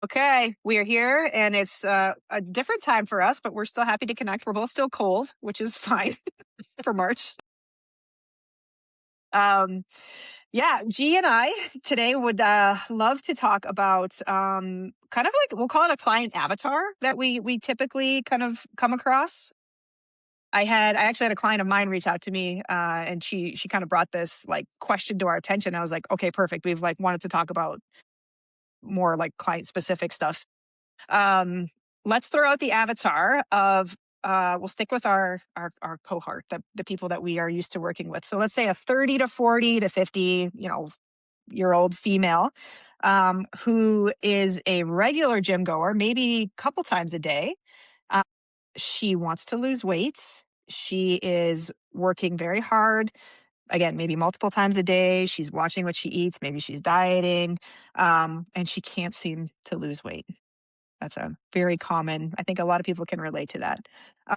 Okay, we are here, and it's a different time for us, but we're still happy to connect. We're both still cold, which is fine for March. Um, yeah, G and I today would love to talk about kind of like we'll call it a client avatar that we typically kind of come across. I actually had a client of mine reach out to me, and she kind of brought this like question to our attention. I was like, okay, perfect. We've like wanted to talk about more like client specific stuff. Um, let's throw out the avatar of we'll stick with our cohort, the people that we are used to working with. So let's say a 30 to 40 to 50, year old female who is a regular gym goer, maybe a couple times a day. Uh, she wants to lose weight. She is working very hard. Again, maybe multiple times a day. She's watching what she eats. Maybe she's dieting, and she can't seem to lose weight. That's a very common. I think a lot of people can relate to that. Uh,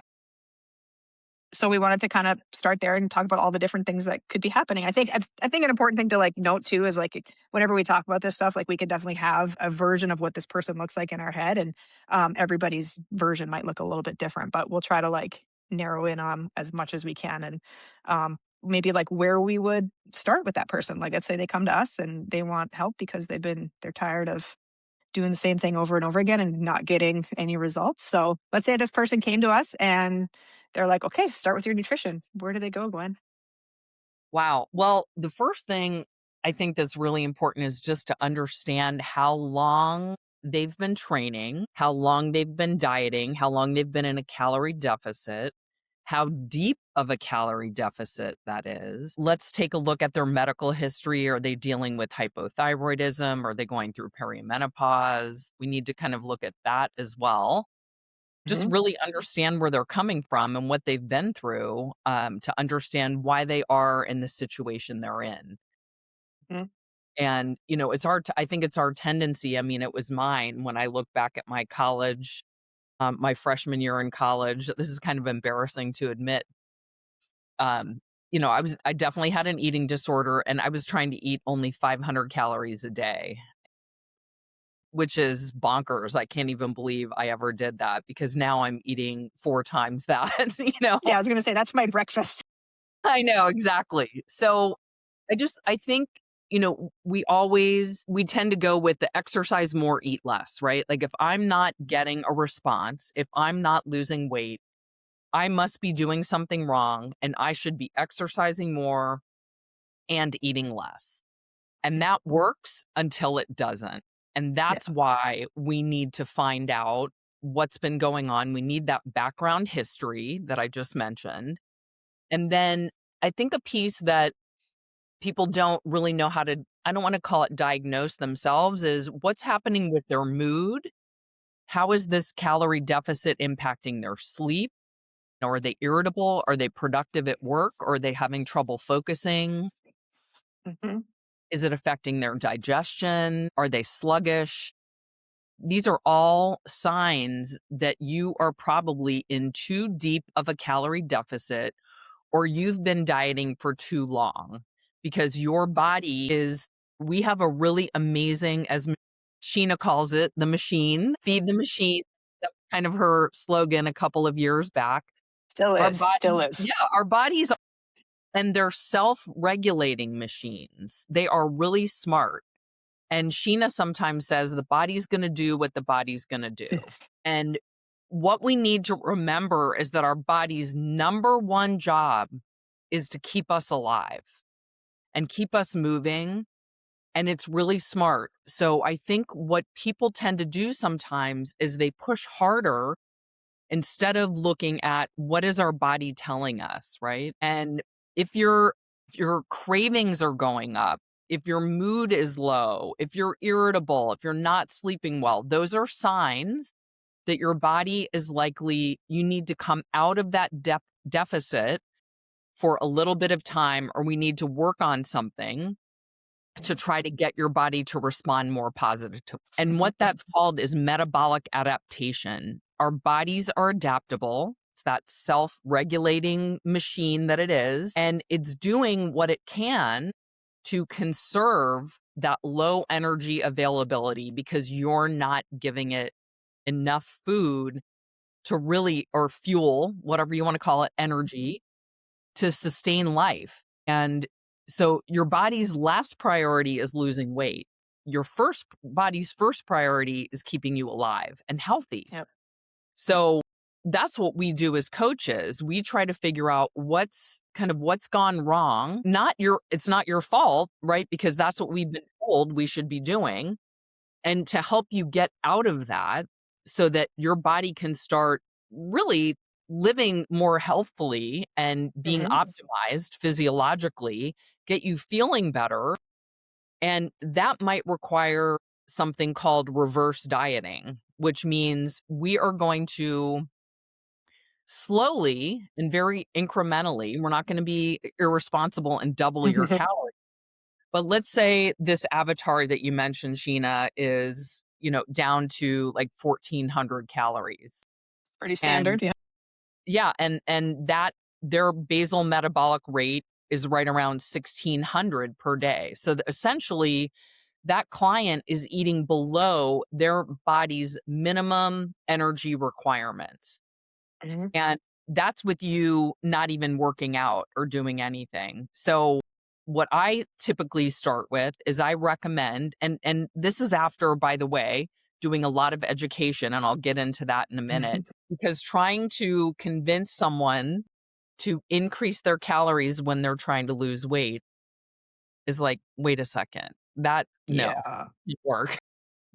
so we wanted to kind of start there and talk about all the different things that could be happening. I think an important thing to like note too is like whenever we talk about this stuff, like we could definitely have a version of what this person looks like in our head, and everybody's version might look a little bit different. But we'll try to like narrow in on as much as we can, and maybe like where we would start with that person. Like let's say they come to us and they want help because they're tired of doing the same thing over and over again and not getting any results. So let's say this person came to us and they're like, okay, start with your nutrition. Where do they go, Gwen? Wow. Well, the first thing I think that's really important is just to understand how long they've been training, how long they've been dieting, how long they've been in a calorie deficit, how deep of a calorie deficit that is. Let's take a look at their medical history. Are they dealing with hypothyroidism? Are they going through perimenopause? We need to kind of look at that as well. Just Hmm. really understand where they're coming from and what they've been through, to understand why they are in the situation they're in. Hmm. And, I think it's our tendency. I mean, it was mine when I look back at my college, my freshman year in college. This is kind of embarrassing to admit. Um, I definitely had an eating disorder and I was trying to eat only 500 calories a day, which is bonkers. I can't even believe I ever did that because now I'm eating 4 times that. Yeah, I was going to say that's my breakfast. I know, exactly. So, I think, we tend to go with the exercise more, eat less, right? Like, if I'm not getting a response, if I'm not losing weight, I must be doing something wrong and I should be exercising more and eating less. And that works until it doesn't. And Yeah. that's why we need to find out what's been going on. We need that background history that I just mentioned. And then I think a piece that people don't really know how to, I don't want to call it diagnose themselves, is what's happening with their mood. How is this calorie deficit impacting their sleep? Are they irritable? Are they productive at work? Or are they having trouble focusing? Hmm. Is it affecting their digestion? Are they sluggish? These are all signs that you are probably in too deep of a calorie deficit, or you've been dieting for too long, because your body is, we have a really amazing, as Sheena calls it, the machine, feed the machine. That was kind of her slogan a couple of years back. Still Our is. Still body, is. yeah, our bodies, and they're self-regulating machines. They are really smart. And Sheena sometimes says the body's going to do what the body's going to do. And what we need to remember is that our body's number one job is to keep us alive and keep us moving. And it's really smart. So I think what people tend to do sometimes is they push harder instead of looking at what is our body telling us, right? And if your cravings are going up, if your mood is low, if you're irritable, if you're not sleeping well, those are signs that your body is likely, you need to come out of that deficit for a little bit of time, or we need to work on something to try to get your body to respond more positive to. And what that's called is metabolic adaptation. Our bodies are adaptable. It's that self-regulating machine that it is, and it's doing what it can to conserve that low energy availability because you're not giving it enough food to really, or fuel, whatever you want to call it, energy to sustain life. And so your body's last priority is losing weight. Your first body's first priority is keeping you alive and healthy. Yep. So that's what we do as coaches. We try to figure out what's gone wrong. It's not your fault, right? Because that's what we've been told we should be doing. And to help you get out of that so that your body can start really living more healthfully and being Hmm. optimized physiologically, get you feeling better. And that might require something called reverse dieting, which means we are going to slowly and very incrementally, we're not going to be irresponsible and double your calories. But let's say this avatar that you mentioned, Sheena, is, down to like 1,400 calories. Pretty And standard. Yeah. yeah, and that their basal metabolic rate is right around 1,600 per day. So essentially, that client is eating below their body's minimum energy requirements. Hmm. And that's with you not even working out or doing anything. So what I typically start with is I recommend, and this is after, by the way, doing a lot of education, and I'll get into that in a minute, because trying to convince someone to increase their calories when they're trying to lose weight is like, wait a second, that no, Yeah. didn't work.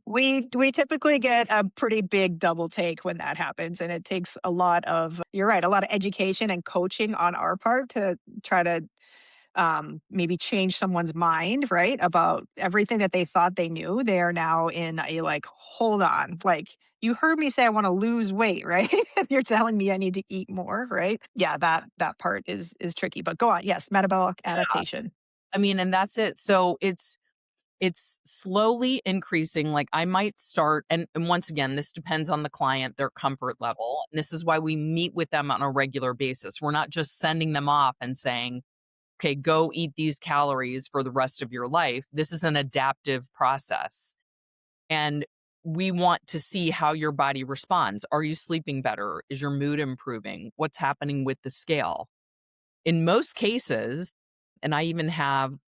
We typically get a pretty big double take when that happens, and it takes a lot of, you're right, a lot of education and coaching on our part to try to maybe change someone's mind, right? About everything that they thought they knew. They are now in a like, hold on, like you heard me say I want to lose weight, right? And you're telling me I need to eat more, right? Yeah, that part is tricky. But go on. Yes, metabolic adaptation. I mean, and that's it. So it's slowly increasing. Like I might start, and once again, this depends on the client, their comfort level. And this is why we meet with them on a regular basis. We're not just sending them off and saying, okay, go eat these calories for the rest of your life. This is an adaptive process. And we want to see how your body responds. Are you sleeping better? Is your mood improving? What's happening with the scale? In most cases, and I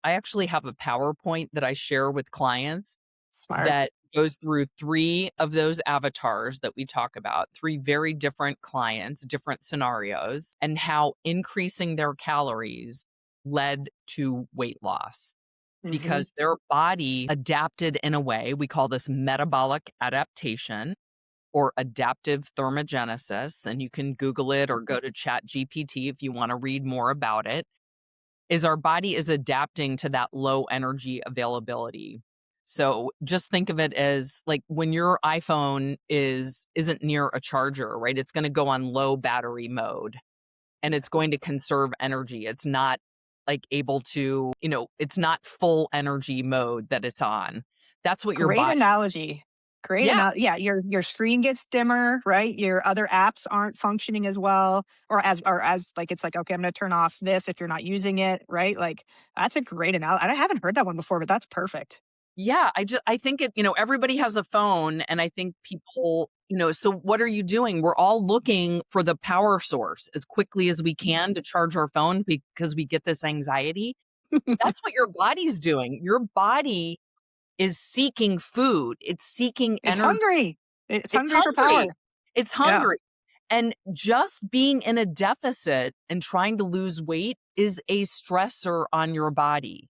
actually have a PowerPoint that I share with clients Smart. that goes through 3 of those avatars that we talk about, 3 very different clients, different scenarios, and how increasing their calories led to weight loss Hmm. because their body adapted in a way, we call this metabolic adaptation or adaptive thermogenesis, and you can Google it or go to ChatGPT if you wanna read more about it, is our body is adapting to that low energy availability. So just think of it as like when your iPhone isn't near a charger, right? It's going to go on low battery mode and Yeah. it's going to conserve energy. It's not like able to, it's not full energy mode that it's on. That's what your Great body. analogy. Great Yeah. analogy. Yeah, your screen gets dimmer, right? Your other apps aren't functioning as well, or as like it's like, okay, I'm gonna turn off this if you're not using it, right? Like that's a great analogy. I haven't heard that one before, but that's perfect. Yeah, I think everybody has a phone and I think people, so what are you doing? We're all looking for the power source as quickly as we can to charge our phone because we get this anxiety. That's what your body's doing. Your body is seeking food. It's seeking It's energy. hungry. It's It's hungry for power. hungry. It's Yeah. hungry. And just being in a deficit and trying to lose weight is a stressor on your body.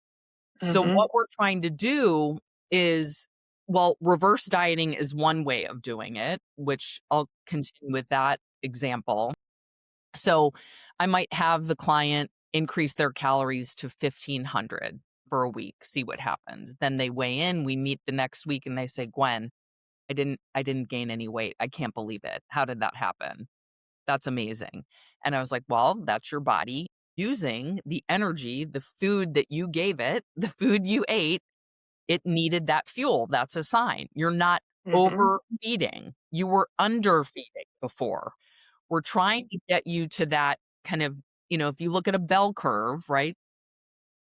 So Hmm. what we're trying to do is, well, reverse dieting is one way of doing it, which I'll continue with that example. So I might have the client increase their calories to 1,500 for a week, see what happens. Then they weigh in, we meet the next week and they say, "Gwen, I didn't gain any weight. I can't believe it. How did that happen? That's amazing." And I was like, "Well, that's your body using the energy, the food that you gave it, the food you ate, it needed that fuel. That's a sign. You're not Hmm. overfeeding. You were underfeeding before. We're trying to get you to that kind of, if you look at a bell curve, right?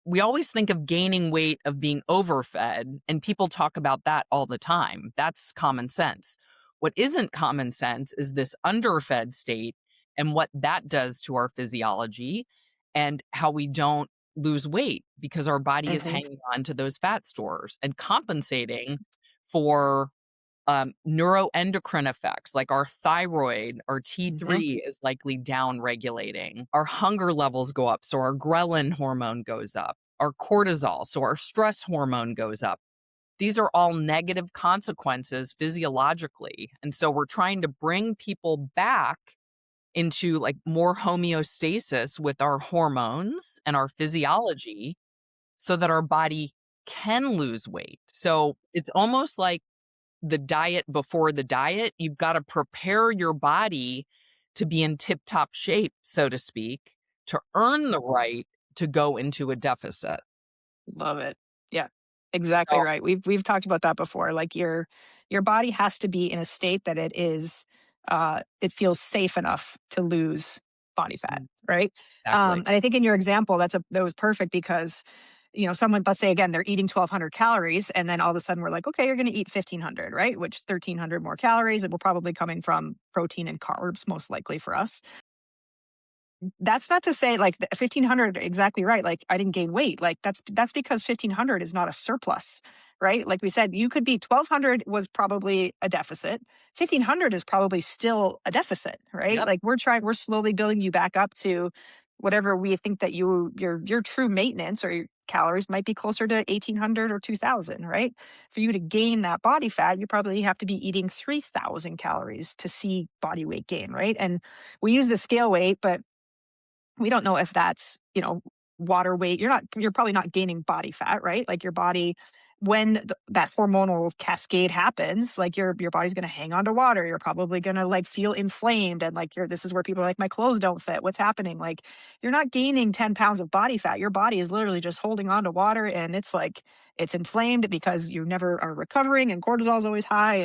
we always think of gaining weight of being overfed, and people talk about that all the time. That's common sense. What isn't common sense is this underfed state and what that does to our physiology and how we don't lose weight because our body is Mhm. hanging on to those fat stores and compensating for neuroendocrine effects like our thyroid, our Mhm. T3 is likely down regulating. Our hunger levels go up. So our ghrelin hormone goes up. Our cortisol, so our stress hormone goes up. These are all negative consequences physiologically. And so we're trying to bring people back into like more homeostasis with our hormones and our physiology so that our body can lose weight. So it's almost like the diet before the diet. You've got to prepare your body to be in tip top shape, so to speak, to earn the right to go into a deficit. Love it. Yeah, exactly So, right. We've talked about that before. Like your body has to be in a state that it feels safe enough to lose body fat, right? exactly. And I think in your example, that was perfect because someone, let's say again, they're eating 1,200 calories, and then all of a sudden we're like, okay, you're going to eat 1,500, right? Which 1,300 more calories, and we're probably coming from protein and carbs, most likely for us. That's not to say like the 1,500 exactly right, like, I didn't gain weight, like, that's because 1,500 is not a surplus, right? Like we said, you could be 1,200 was probably a deficit, 1,500 is probably still a deficit, right? Yep. Like, we're slowly building you back up to whatever we think that your true maintenance or your calories might be closer to 1,800 or 2,000, right? For you to gain that body fat, you probably have to be eating 3,000 calories to see body weight gain, right? And we use the scale weight, but we don't know if that's, water weight. You're probably not gaining body fat, right? Like your body, when that hormonal cascade happens, like your body's going to hang on to water. You're probably going to like feel inflamed and like this is where people are like, my clothes don't fit. What's happening? Like you're not gaining 10 pounds of body fat. Your body is literally just holding on to water and it's like, it's inflamed because you never are recovering and cortisol is always high.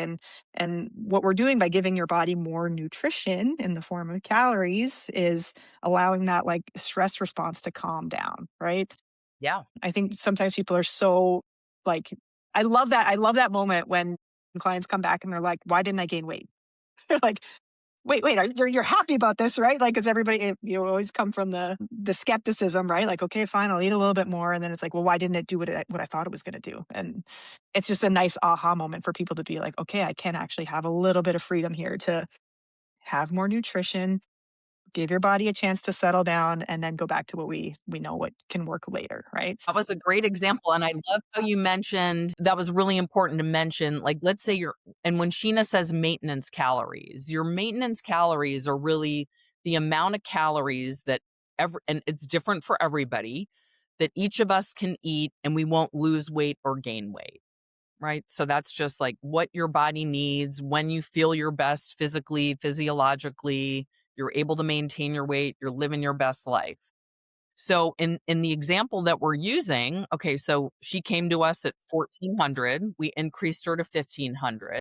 And what we're doing by giving your body more nutrition in the form of calories is allowing that like stress response to calm down, right? Yeah. I think sometimes people are so like, I love that moment when clients come back and they're like, why didn't I gain weight? They're like, wait, you're happy about this, right? Like, because you always come from the skepticism, right? Like, okay, fine, I'll eat a little bit more, and then it's like, well, why didn't it do what I thought it was going to do? And it's just a nice aha moment for people to be like, okay, I can actually have a little bit of freedom here to have more nutrition, give your body a chance to settle down, and then go back to what we know what can work later, right? That was a great example, and I love how you mentioned that was really important to mention, like, let's say you're and when Sheena says maintenance calories, your maintenance calories are really the amount of calories that and it's different for everybody, that each of us can eat and we won't lose weight or gain weight, right? So that's just like what your body needs when you feel your best physically, physiologically, you're able to maintain your weight, you're living your best life. So in the example that we're using, okay, so she came to us at 1,400, we increased her to 1,500.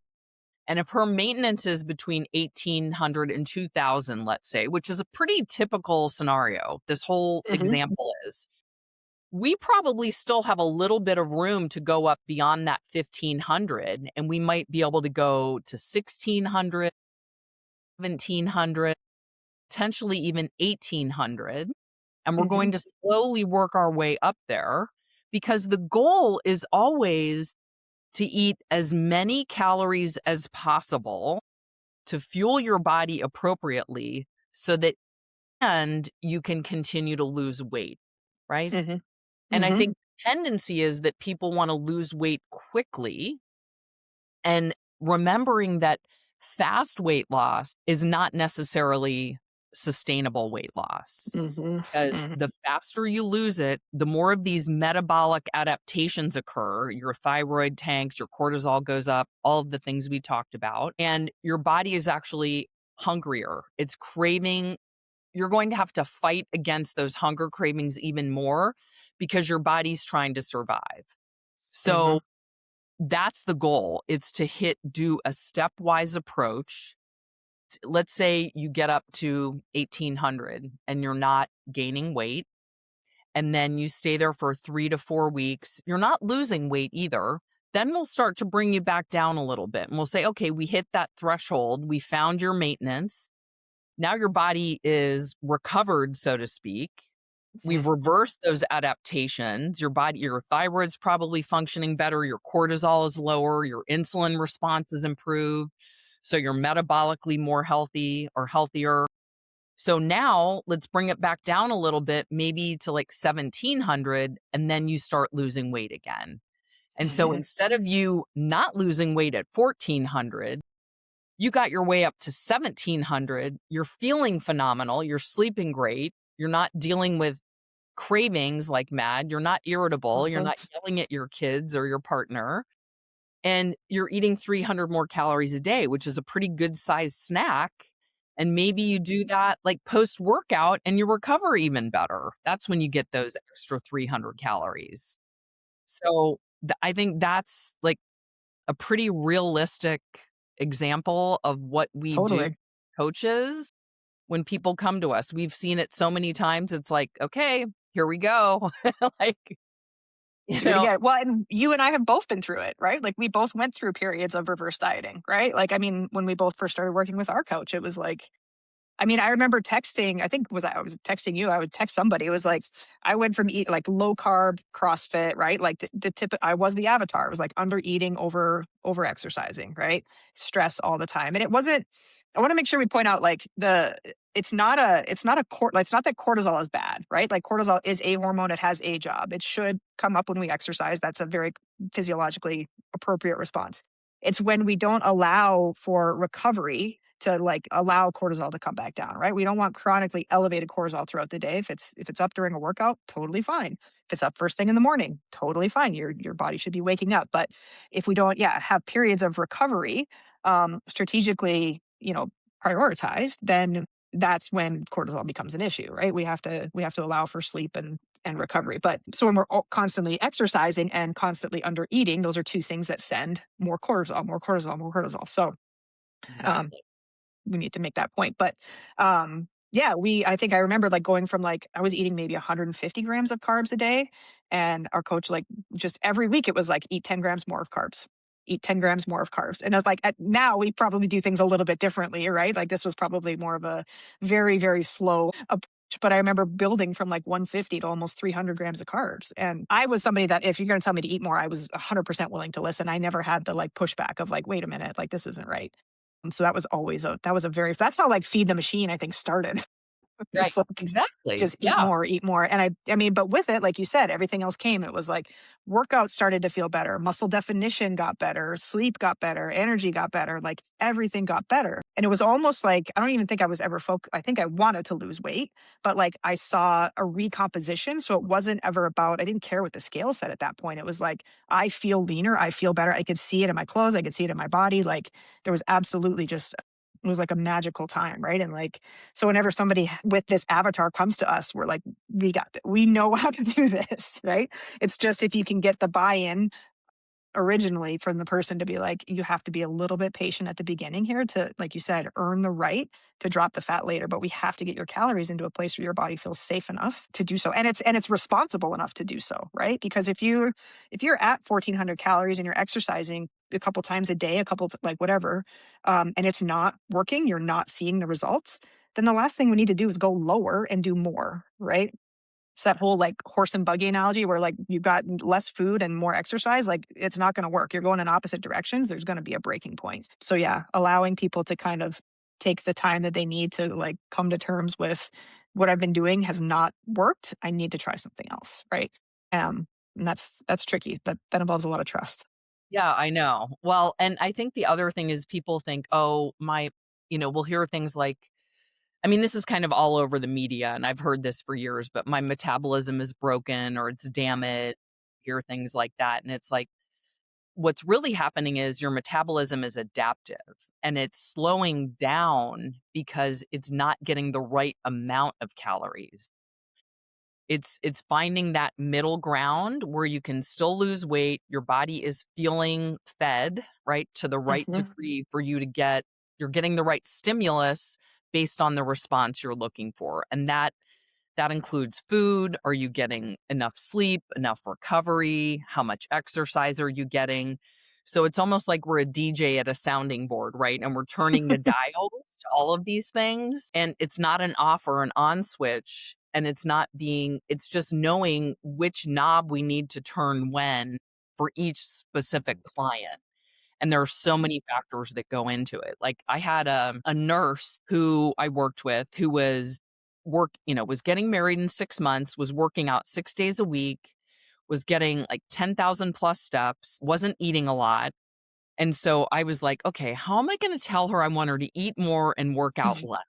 And if her maintenance is between 1,800 and 2,000, let's say, which is a pretty typical scenario, this whole Mhm. example is, we probably still have a little bit of room to go up beyond that 1,500, and we might be able to go to 1,600, 1,700, potentially even 1,800. And we're Mhm. going to slowly work our way up there because the goal is always to eat as many calories as possible to fuel your body appropriately so that and you can continue to lose weight, right? Mhm. And I Mhm. think the tendency is that people want to lose weight quickly and remembering that fast weight loss is not necessarily sustainable weight loss. Mhm. Because Mhm. the faster you lose it, the more of these metabolic adaptations occur. Your thyroid tanks, your cortisol goes up, all of the things we talked about, and your body is actually hungrier. It's craving. You're going to have to fight against those hunger cravings even more because your body's trying to survive. So Mhm. that's the goal. It's to do a stepwise approach. Let's say you get up to 1,800 and you're not gaining weight and then you stay there for 3 to 4 weeks. You're not losing weight either. Then we'll start to bring you back down a little bit, and we'll say, "Okay, we hit that threshold. We found your maintenance. Now your body is recovered, so to speak. We've Mhm. reversed those adaptations. Your thyroid's probably functioning better, your cortisol is lower, your insulin response is improved, so you're metabolically more healthy or healthier. So now let's bring it back down a little bit, maybe to like 1700, and then you start losing weight again." And so instead of you not losing weight at 1400, you got your way up to 1700. You're feeling phenomenal. You're sleeping great. You're not dealing with cravings like mad. You're not irritable. You're Mhm. not yelling at your kids or your partner. And you're eating 300 more calories a day, which is a pretty good sized snack. And maybe you do that like post workout and you recover even better. That's when you get those extra 300 calories. So I think that's like a pretty realistic example of what we do, Totally. coaches, when people come to us. We've seen it so many times. It's like, okay, here we go. Like, you Do it know, again. Well, and you and I have both been through it, right? Like we both went through periods of reverse dieting, right? Like, I mean, when we both first started working with our coach, it was like, I mean, I remember texting, I think I was texting you, I would text somebody. It was like, I went from eat like low carb CrossFit, right? Like the tip, I was the avatar. It was like under eating, over exercising, right? Stress all the time. And it wasn't, I want to make sure we point out like it's not that cortisol is bad, right? Like cortisol is a hormone. It has a job. It should come up when we exercise. That's a very physiologically appropriate response. It's when we don't allow for recovery to like allow cortisol to come back down, right? We don't want chronically elevated cortisol throughout the day. If it's up during a workout, totally fine. If it's up first thing in the morning, totally fine. Your body should be waking up. But if we don't, yeah, have periods of recovery, strategically, prioritized, then that's when cortisol becomes an issue, right? We have to allow for sleep and recovery. But so when we're constantly exercising and constantly under eating, those are two things that send more cortisol, more cortisol, more cortisol. So um, exactly. we need to make that point. But yeah, I think I remember like going from like I was eating maybe 150 grams of carbs a day, and our coach like just every week it was like eat 10 grams more of carbs. Eat 10 grams more of carbs. And I was like, now we probably do things a little bit differently, right? Like this was probably more of a very, very slow approach. But I remember building from like 150 to almost 300 grams of carbs. And I was somebody that if you're going to tell me to eat more, I was 100% willing to listen. I never had the like pushback of like, wait a minute, like this isn't right. So that was a very that's how like Feed the Machine I think started. Right. It's like Exactly. just Yeah. eat more. And I mean, but with it, like you said, everything else came. It was like workout started to feel better, muscle definition got better, sleep got better, energy got better, like everything got better. And it was almost like I don't even think I was ever I think I wanted to lose weight, but like I saw a recomposition. So it wasn't ever about I didn't care what the scale said at that point. It was like I feel leaner, I feel better. I could see it in my clothes, I could see it in my body. Like there was absolutely just it was like a magical time, right? And like so whenever somebody with this avatar comes to us, we're like, we know how to do this, right? It's just if you can get the buy-in originally from the person to be like, you have to be a little bit patient at the beginning here to, like you said, earn the right to drop the fat later. But we have to get your calories into a place where your body feels safe enough to do so. And it's responsible enough to do so, right? Because if you're at 1400 calories and you're exercising a couple times a day, like whatever, and it's not working, you're not seeing the results, then the last thing we need to do is go lower and do more, right? It's that whole like horse and buggy analogy where like you've got less food and more exercise, like it's not going to work. You're going in opposite directions. There's going to be a breaking point. So yeah, allowing people to kind of take the time that they need to like come to terms with what I've been doing has not worked. I need to try something else. Right. And that's tricky. That involves a lot of trust. Yeah, I know. Well, and I think the other thing is people think, oh, we'll hear things like, I mean, this is kind of all over the media, and I've heard this for years, but my metabolism is broken or it's damaged, hear things like that. And it's like, what's really happening is your metabolism is adaptive and it's slowing down because it's not getting the right amount of calories. It's finding that middle ground where you can still lose weight, your body is feeling fed, right, to the right Mhm. degree for you to you're getting the right stimulus based on the response you're looking for. And that That includes food. Are you getting enough sleep, enough recovery? How much exercise are you getting? So it's almost like we're a DJ at a sounding board, right? And we're turning the dials to all of these things. And it's not an off or an on switch. And it's just knowing which knob we need to turn when for each specific client. And there are so many factors that go into it. Like I had a nurse who I worked with who was getting married in 6 months, was working out 6 days a week, was getting like 10,000 plus steps, wasn't eating a lot. And so I was like, okay, how am I going to tell her I want her to eat more and work out less?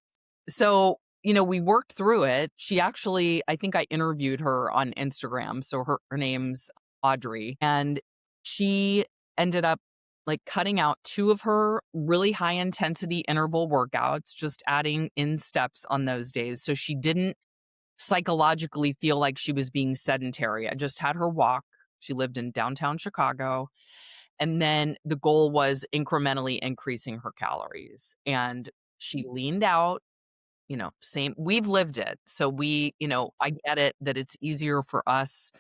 So, we worked through it. She actually, I think I interviewed her on Instagram. So her name's Audrey. And she ended up like cutting out two of her really high intensity interval workouts, just adding in steps on those days. So she didn't psychologically feel like she was being sedentary. I just had her walk. She lived in downtown Chicago. And then the goal was incrementally increasing her calories. And she leaned out, same. We've lived it. So I get it that it's easier for us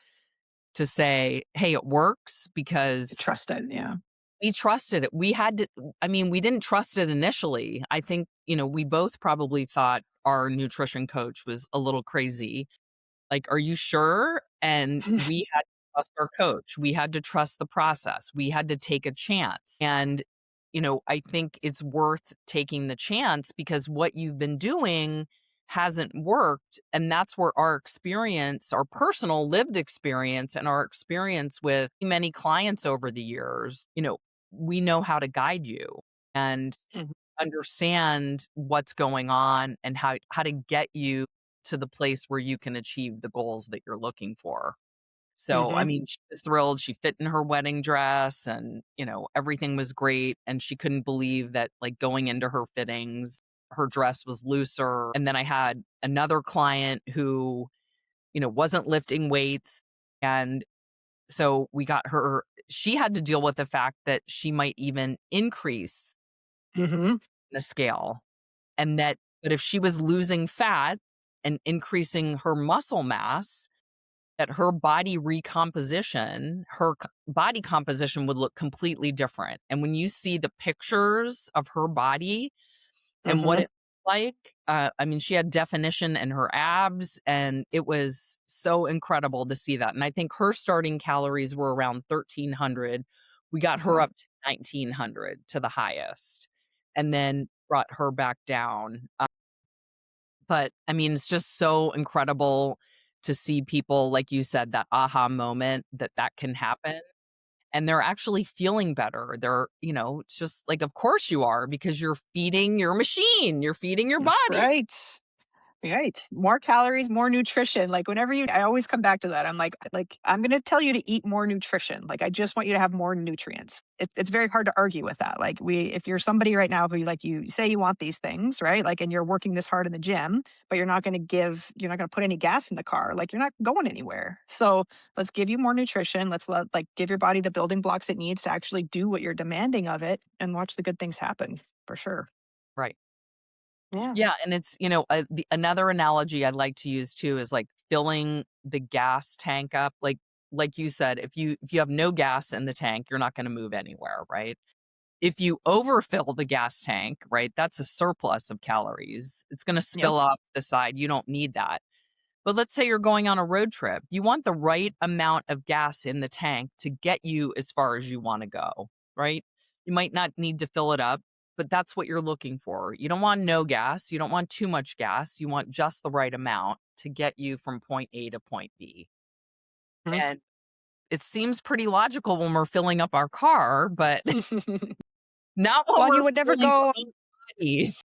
to say, hey, it works because Trust it. Yeah. we trusted it. We didn't trust it initially. I think, we both probably thought our nutrition coach was a little crazy. Like, "Are you sure?" And we had to trust our coach. We had to trust the process. We had to take a chance. And, I think it's worth taking the chance because what you've been doing hasn't worked. And that's where our experience, our personal lived experience, and our experience with many clients over the years, we know how to guide you and Mhm. understand what's going on and how to get you to the place where you can achieve the goals that you're looking for. So, I Mhm. mean, she was thrilled. She fit in her wedding dress and, everything was great. And she couldn't believe that, like, going into her fittings, her dress was looser. And then I had another client who, wasn't lifting weights. And so she had to deal with the fact that she might even increase Mhm. the scale. But if she was losing fat and increasing her muscle mass, that her body composition would look completely different. And when you see the pictures of her body and what Mhm. it like, I mean, she had definition in her abs, and it was so incredible to see that. And I think her starting calories were around 1,300. We got her Wow. up to 1,900 to the highest, and then brought her back down. But I mean, it's just so incredible to see people, like you said, that aha moment that can happen. And they're actually feeling better. It's just like, of course you are, because you're feeding your machine, you're feeding your That's body. right. Right. More calories, more nutrition. Like whenever I always come back to that. I'm like, I'm going to tell you to eat more nutrition. Like, I just want you to have more nutrients. It's very hard to argue with that. Like if you're somebody right now who like you say you want these things, right? Like, and you're working this hard in the gym, but you're not going to put any gas in the car. Like, you're not going anywhere. So let's give you more nutrition. Like give your body the building blocks it needs to actually do what you're demanding of it and watch the good things happen for sure. Right. Yeah. Yeah. And it's, another analogy I'd like to use too is like filling the gas tank up. Like you said, if you have no gas in the tank, you're not going to move anywhere, right? If you overfill the gas tank, right, that's a surplus of calories. It's gonna Yep. spill off the side, you don't need that. But let's say you're going on a road trip. You want the right amount of gas in the tank to get you as far as you wanna go, right? You might not need to fill it up, but that's what you're looking for. You don't want no gas, you don't want too much gas, you want just the right amount to get you from point A to point B. And it seems pretty logical when we're filling up our car, but not when Well, and you we're would never fueling our go. own bodies.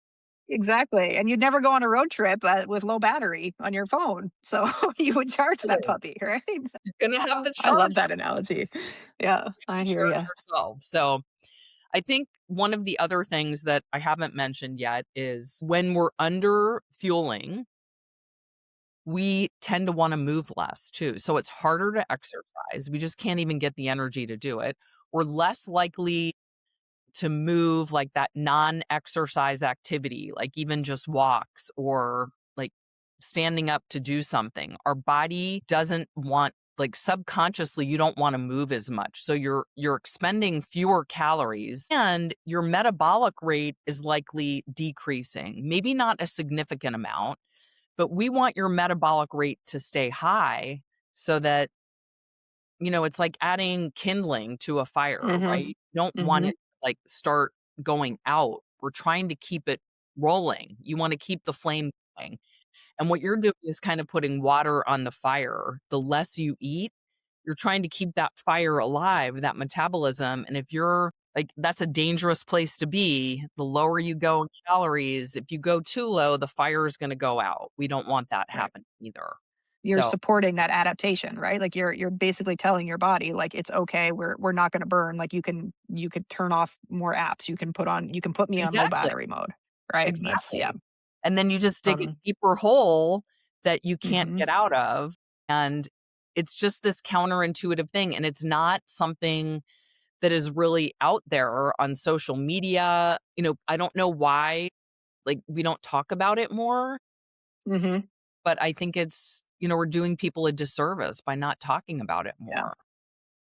Exactly, and you'd never go on a road trip, with low battery on your phone, so you would charge that puppy, right? You're gonna have the I love charger that analogy. Yeah, I to hear charge you. yourself. So, I think one of the other things that I haven't mentioned yet is when we're under fueling, we tend to wanna move less too. So, it's harder to exercise. We just can't even get the energy to do it. We're less likely to move like that non-exercise activity, like even just walks or like standing up to do something, our body doesn't want, like, subconsciously you don't want to move as much. So you're expending fewer calories and your metabolic rate is likely decreasing. Maybe not a significant amount, but we want your metabolic rate to stay high so that, it's like adding kindling to a fire, right? Mhm. You don't want it Mhm. to, like, start going out. We're trying to keep it rolling. You want to keep the flame going. And what you're doing is kind of putting water on the fire. The less you eat, you're trying to keep that fire alive, that metabolism. And if you're like, that's a dangerous place to be. The lower you go in calories, if you go too low, the fire is going to go out. We don't want that Right. happening either. You're So, supporting that adaptation, right? Like you're basically telling your body like it's okay. We're not going to burn. Like you could turn off more apps. You can put me on low exactly, battery mode, right? That's yeah. exactly. And then you just dig a Um, deeper hole that you can't mhm. get out of. And it's just this counterintuitive thing. And it's not something that is really out there on social media. I don't know why, like, we don't talk about it more, Mhm. but I think we're doing people a disservice by not talking about it Yeah. more.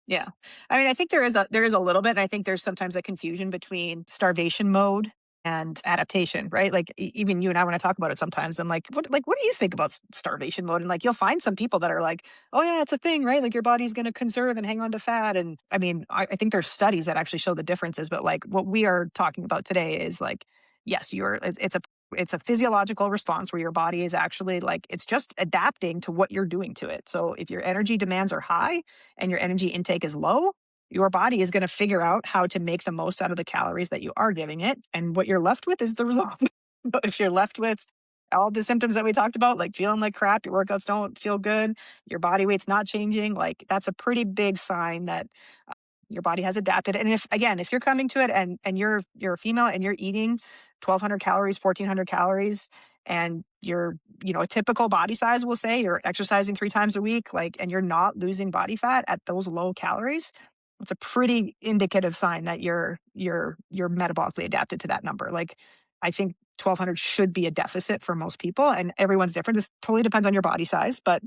Yeah. I mean, I think there is a little bit, and I think there's sometimes a confusion between starvation mode and adaptation, right? Like even you and I when I talk about it sometimes, I'm like what do you think about starvation mode? And like you'll find some people that are like, "Oh yeah, it's a thing, right? Like your body's going to conserve and hang on to fat." And I mean, I think there's studies that actually show the differences, but like what we are talking about today is like yes, it's a physiological response where your body is actually like it's just adapting to what you're doing to it. So if your energy demands are high, and your energy intake is low, your body is going to figure out how to make the most out of the calories that you are giving it. And what you're left with is the result. But if you're left with all the symptoms that we talked about, like feeling like crap, your workouts don't feel good, your body weight's not changing, like that's a pretty big sign that your body has adapted. And if again, if you're coming to it and you're a female and you're eating 1,200 calories, 1,400 calories, and you're a typical body size, will say you're exercising 3 times a week, like, and you're not losing body fat at those low calories, it's a pretty indicative sign that you're metabolically adapted to that number. Like, I think 1,200 should be a deficit for most people, and everyone's different. This totally depends on your body size, but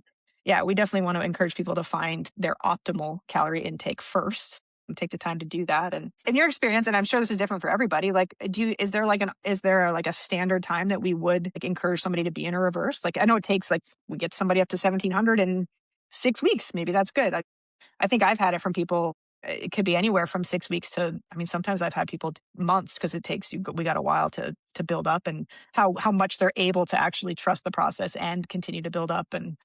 yeah, we definitely want to encourage people to find their optimal calorie intake first and take the time to do that. And in your experience, and I'm sure this is different for everybody, like is there like a standard time that we would like encourage somebody to be in a reverse? Like I know it takes like we get somebody up to 1,700 in 6 weeks. Maybe that's good. I think I've had it from people. It could be anywhere from 6 weeks to, I mean, sometimes I've had people months because it takes you, we got a while to build up and how much they're able to actually trust the process and continue to build up and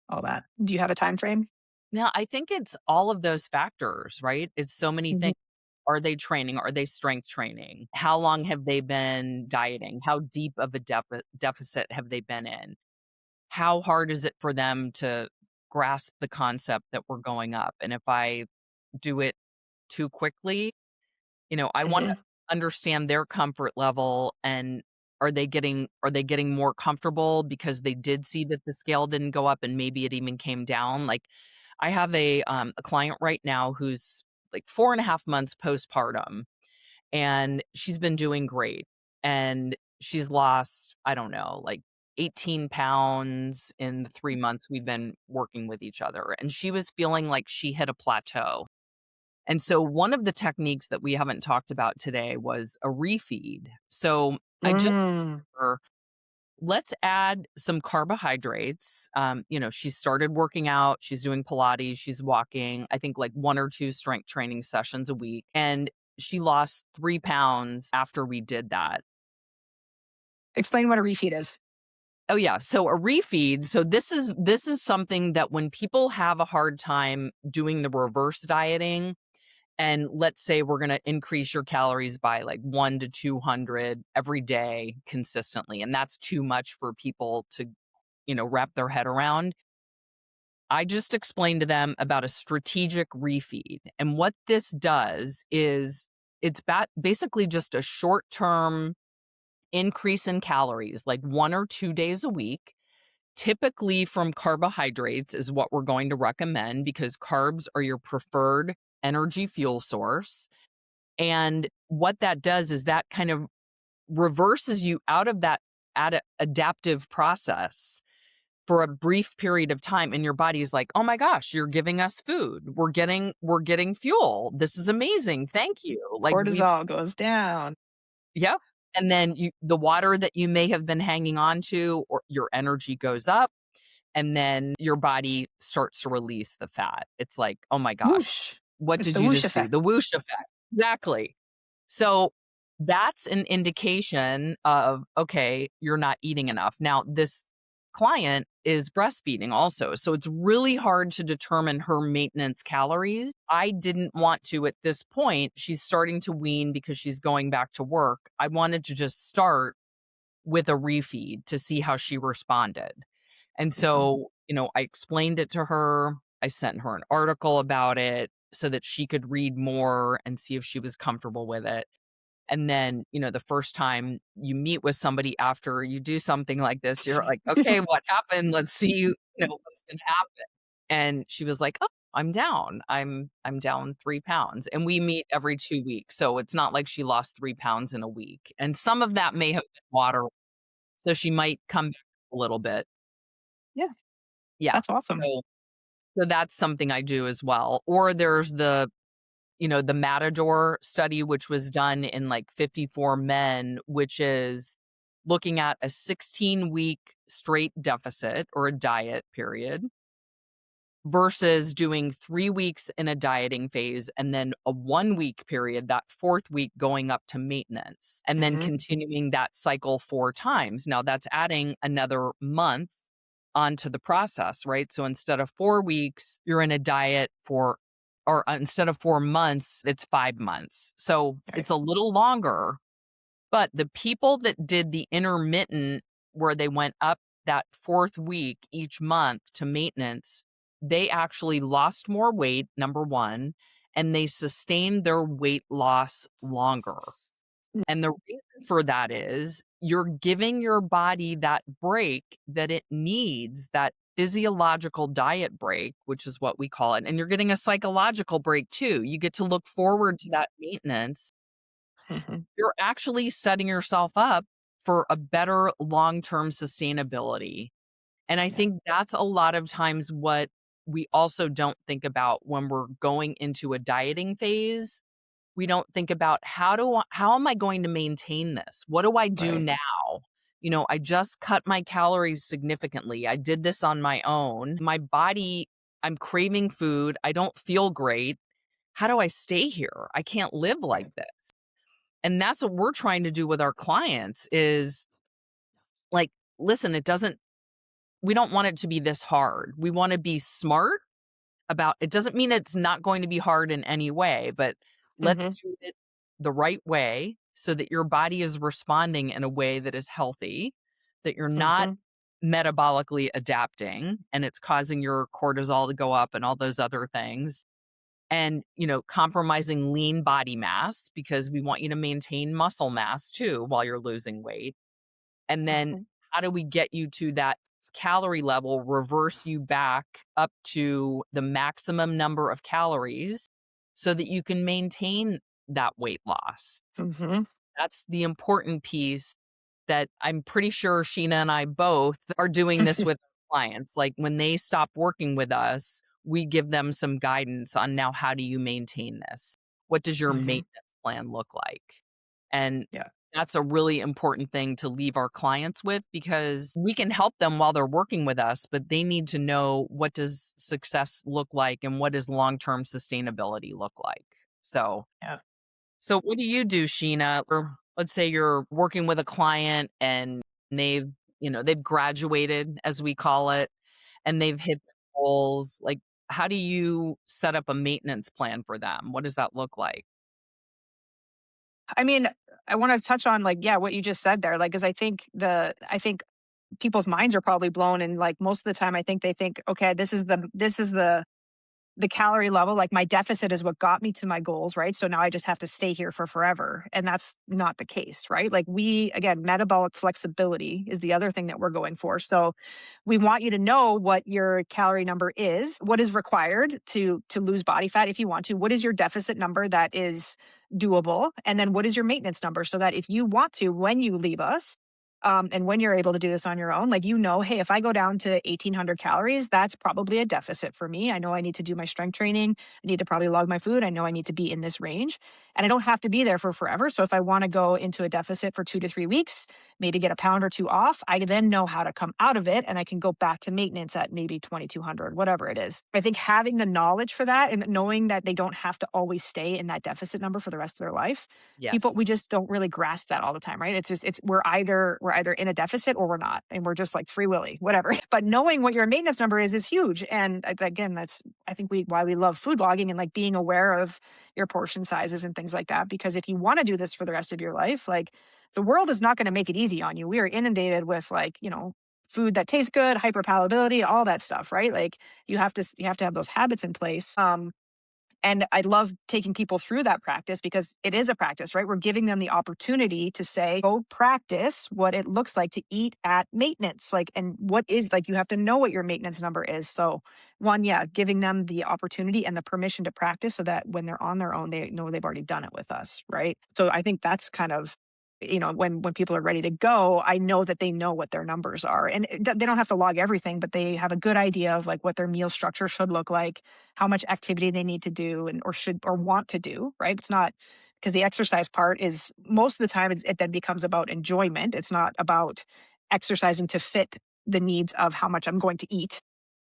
all that. Do you have a time frame? Yeah, I think it's all of those factors, right? It's so many Mhm. things. Are they training? Are they strength training? How long have they been dieting? How deep of a deficit have they been in? How hard is it for them to grasp the concept that we're going up? And if I do it too quickly, I want to Mhm. understand their comfort level, and are they getting more comfortable because they did see that the scale didn't go up and maybe it even came down? Like, I have a client right now who's like 4.5 months postpartum, and she's been doing great. And she's lost, I don't know, like 18 pounds in the 3 months we've been working with each other. And she was feeling like she hit a plateau. And so one of the techniques that we haven't talked about today was a refeed. So I just Mm. let's add some carbohydrates. She started working out, she's doing Pilates, she's walking, I think like 1 or 2 strength training sessions a week. And she lost 3 pounds after we did that. Explain what a refeed is. Oh yeah. So a refeed. So this is something that when people have a hard time doing the reverse dieting, and let's say we're going to increase your calories by like 1 to 200 every day consistently, and that's too much for people to wrap their head around. I just explained to them about a strategic refeed. And what this does is it's basically just a short term increase in calories, like 1 or 2 days a week. Typically from carbohydrates is what we're going to recommend because carbs are your preferred energy fuel source. And what that does is that kind of reverses you out of that adaptive process for a brief period of time, and your body's like, "Oh my gosh, you're giving us food. We're getting fuel. This is amazing. Thank you." Like we Cortisol goes down. Yep. And then the water that you may have been hanging on to, or your energy goes up, and then your body starts to release the fat. It's like, "Oh my gosh, Whoosh. what It's did the you whoosh just do?" effect. The whoosh effect. Exactly. So that's an indication of, okay, you're not eating enough. Now, this client is breastfeeding also. So it's really hard to determine her maintenance calories. I didn't want to at this point. She's starting to wean because she's going back to work. I wanted to just start with a refeed to see how she responded. And Mhm. so, I explained it to her. I sent her an article about it so that she could read more and see if she was comfortable with it. And then, the first time you meet with somebody after you do something like this, you're like, "Okay, what happened? Let's see, what's gonna happen." And she was like, "Oh, I'm down. I'm down 3 pounds." And we meet every 2 weeks, so it's not like she lost 3 pounds in a week. And some of that may have been water, so she might come back a little bit. Yeah, Yeah. that's awesome. So that's something I do as well. Or there's the Matador study, which was done in like 54 men, which is looking at a 16-week straight deficit or a diet period versus doing 3 weeks in a dieting phase and then a 1 week period, that fourth week going up to maintenance, and then Mhm. continuing that cycle 4 times. Now that's adding another month onto the process, right? So instead of 4 weeks, you're in a diet or instead of 4 months, it's 5 months. So Right. it's a little longer, but the people that did the intermittent, where they went up that fourth week each month to maintenance, they actually lost more weight, number one, and they sustained their weight loss longer. Mm. And the reason for that is you're giving your body that break that it needs, that physiological diet break, which is what we call it. And you're getting a psychological break too. You get to look forward to that maintenance. Mhm. You're actually setting yourself up for a better long-term sustainability. And I Yeah. think that's a lot of times what we also don't think about when we're going into a dieting phase. We don't think about how am I going to maintain this? What do I do Right. now? I just cut my calories significantly. I did this on my own. My body, I'm craving food. I don't feel great. How do I stay here? I can't live like Right. this. And that's what we're trying to do with our clients is like, listen, we don't want it to be this hard. We want to be smart about it. Doesn't mean it's not going to be hard in any way, but let's Mhm. do it the right way so that your body is responding in a way that is healthy, that you're not Mhm. metabolically adapting and it's causing your cortisol to go up and all those other things. And, compromising lean body mass because we want you to maintain muscle mass too while you're losing weight. And then Mhm. how do we get you to that calorie level, reverse you back up to the maximum number of calories so that you can maintain that weight loss? Mhm. That's the important piece that I'm pretty sure Sheena and I both are doing this with clients. Like when they stop working with us, we give them some guidance on now how do you maintain this? What does your Mhm. maintenance plan look like? And Yeah. that's a really important thing to leave our clients with because we can help them while they're working with us, but they need to know what does success look like and what does long-term sustainability look like. Yeah. So what do you do, Sheena? Or let's say you're working with a client and they've graduated, as we call it, and they've hit their goals. Like, how do you set up a maintenance plan for them? What does that look like? I mean, I wanna touch on, like, yeah, what you just said there, like, 'cause I think people's minds are probably blown, and, like, most of the time, I think they think, "Okay, this is the calorie level, like, my deficit is what got me to my goals, right? So now I just have to stay here for forever." And that's not the case, right? Like, again, metabolic flexibility is the other thing that we're going for. So we want you to know what your calorie number is, what is required to lose body fat if you want to, what is your deficit number that is doable, and then what is your maintenance number so that if you want to, when you leave us, And when you're able to do this on your own, like, hey, if I go down to 1,800 calories, that's probably a deficit for me. I know I need to do my strength training. I need to probably log my food. I know I need to be in this range, and I don't have to be there for forever. So if I want to go into a deficit for 2 to 3 weeks, maybe get a pound or two off, I then know how to come out of it, and I can go back to maintenance at maybe 2,200, whatever it is. I think having the knowledge for that and knowing that they don't have to always stay in that deficit number for the rest of their life, people, Yes. we just don't really grasp that all the time, right? It's just, it's we're either in a deficit or we're not, and we're just like free willy, whatever. But knowing what your maintenance number is huge. And again, that's, I think, why we love food logging and like being aware of your portion sizes and things like that. Because if you want to do this for the rest of your life, like, the world is not going to make it easy on you. We are inundated with, like, food that tastes good, hyperpalatability, all that stuff, right? Like, you have to have those habits in place. And I love taking people through that practice because it is a practice, right? We're giving them the opportunity to say, go practice what it looks like to eat at maintenance. Like, and what is, like, you have to know what your maintenance number is. So, one, yeah, giving them the opportunity and the permission to practice so that when they're on their own, they know they've already done it with us, right? So I think that's kind of, when people are ready to go, I know that they know what their numbers are, and they don't have to log everything, but they have a good idea of like what their meal structure should look like, how much activity they need to do, and or should or want to do, right? It's not, because the exercise part is, most of the time it then becomes about enjoyment. It's not about exercising to fit the needs of how much I'm going to eat,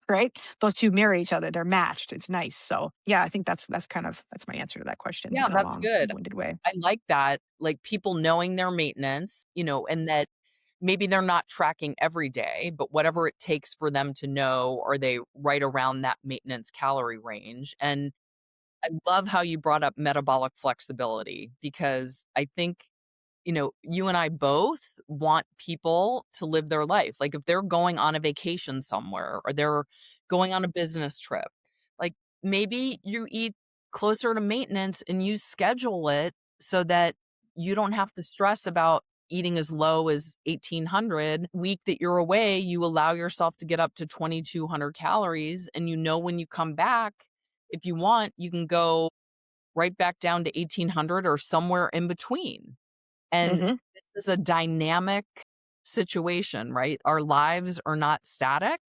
right? Those two mirror each other. They're matched. It's nice. So yeah, I think that's my answer to that question Yeah, in a that's good. long-winded way. I like that, like, people knowing their maintenance, and that maybe they're not tracking every day, but whatever it takes for them to know, are they right around that maintenance calorie range? And I love how you brought up metabolic flexibility because I think, you and I both want people to live their life. Like if they're going on a vacation somewhere or they're going on a business trip, like maybe you eat closer to maintenance and you schedule it so that you don't have to stress about eating as low as 1,800. Week that you're away, you allow yourself to get up to 2,200 calories. And when you come back, if you want, you can go right back down to 1,800 or somewhere in between. And Hmm. this is a dynamic situation, right? Our lives are not static.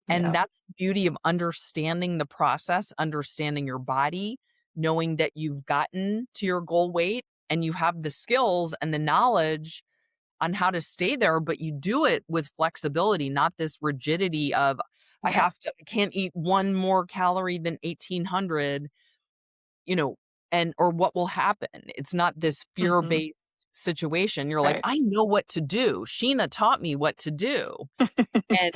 And Yeah. that's the beauty of understanding the process, understanding your body, knowing that you've gotten to your goal weight and you have the skills and the knowledge on how to stay there, but you do it with flexibility, not this rigidity of Yeah. I can't eat one more calorie than 1,800, you know, and or what will happen. It's not this Hmm. fear-based situation. You're like, Right. "I know what to do. Sheena taught me what to do." And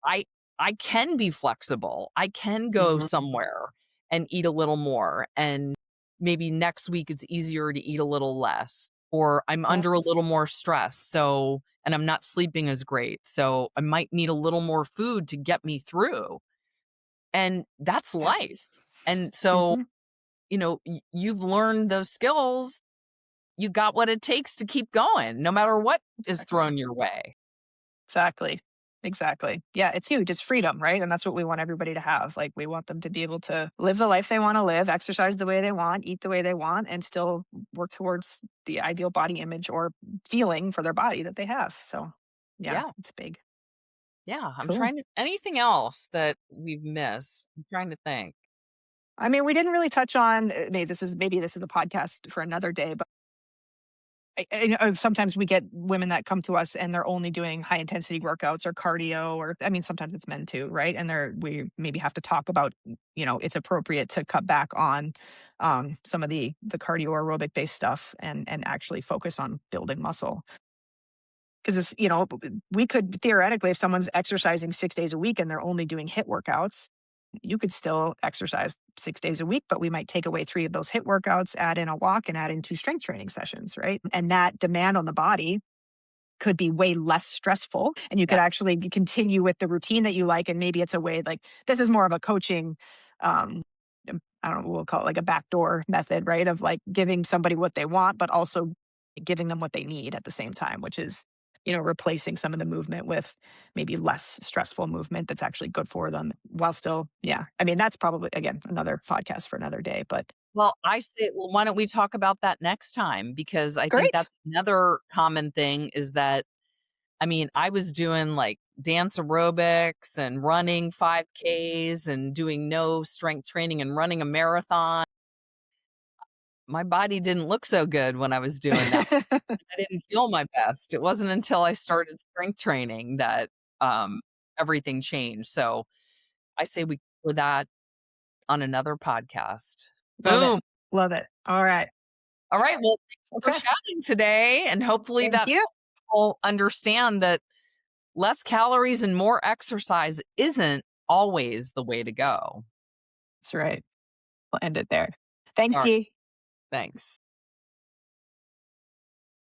I I can be flexible. I can go Hmm. somewhere and eat a little more, and maybe next week it's easier to eat a little less, or I'm Yeah. under a little more stress, and I'm not sleeping as great, so I might need a little more food to get me through, and that's Yeah. life. And so, Hmm. you've learned those skills, you got what it takes to keep going no matter what is Exactly. thrown your way. Exactly. Exactly. Yeah, it's huge. It's freedom, right? And that's what we want everybody to have. Like, we want them to be able to live the life they want to live, exercise the way they want, eat the way they want, and still work towards the ideal body image or feeling for their body that they have. So, yeah, Yeah. it's big. Yeah, I'm Cool. trying to anything else that we've missed? I'm trying to think. I mean, we didn't really touch on, maybe this is a podcast for another day, but I know sometimes we get women that come to us and they're only doing high intensity workouts or cardio, or I mean, sometimes it's men too, right? And we maybe have to talk about, it's appropriate to cut back on some of the cardio aerobic based stuff and actually focus on building muscle. Because we could theoretically, if someone's exercising 6 days a week and they're only doing hit workouts, you could still exercise 6 days a week, but we might take away three of those hit workouts, add in a walk, and add in two strength training sessions, right? And that demand on the body could be way less stressful, and you could Yes. actually continue with the routine that you like. And maybe it's a way, like, this is more of a coaching, um I don't know, we'll call it like a backdoor method, right? Of like giving somebody what they want, but also giving them what they need at the same time, which is, replacing some of the movement with maybe less stressful movement that's actually good for them while still, yeah. I mean, that's probably, again, another podcast for another day, but Well, I say, well, why don't we talk about that next time? Because I think great. that's another common thing is that I mean, I was doing like dance aerobics and running 5Ks and doing no strength training and running a marathon. My body didn't look so good when I was doing that. I didn't feel my best. It wasn't until I started strength training that everything changed. So I say we cover that on another podcast. Love it. Boom. Love it. All right. All right. Well, thanks for Okay. chatting today. And hopefully Thank that you. will understand that less calories and more exercise isn't always the way to go. That's right. We'll end it there. Thanks, All right. G. Thanks.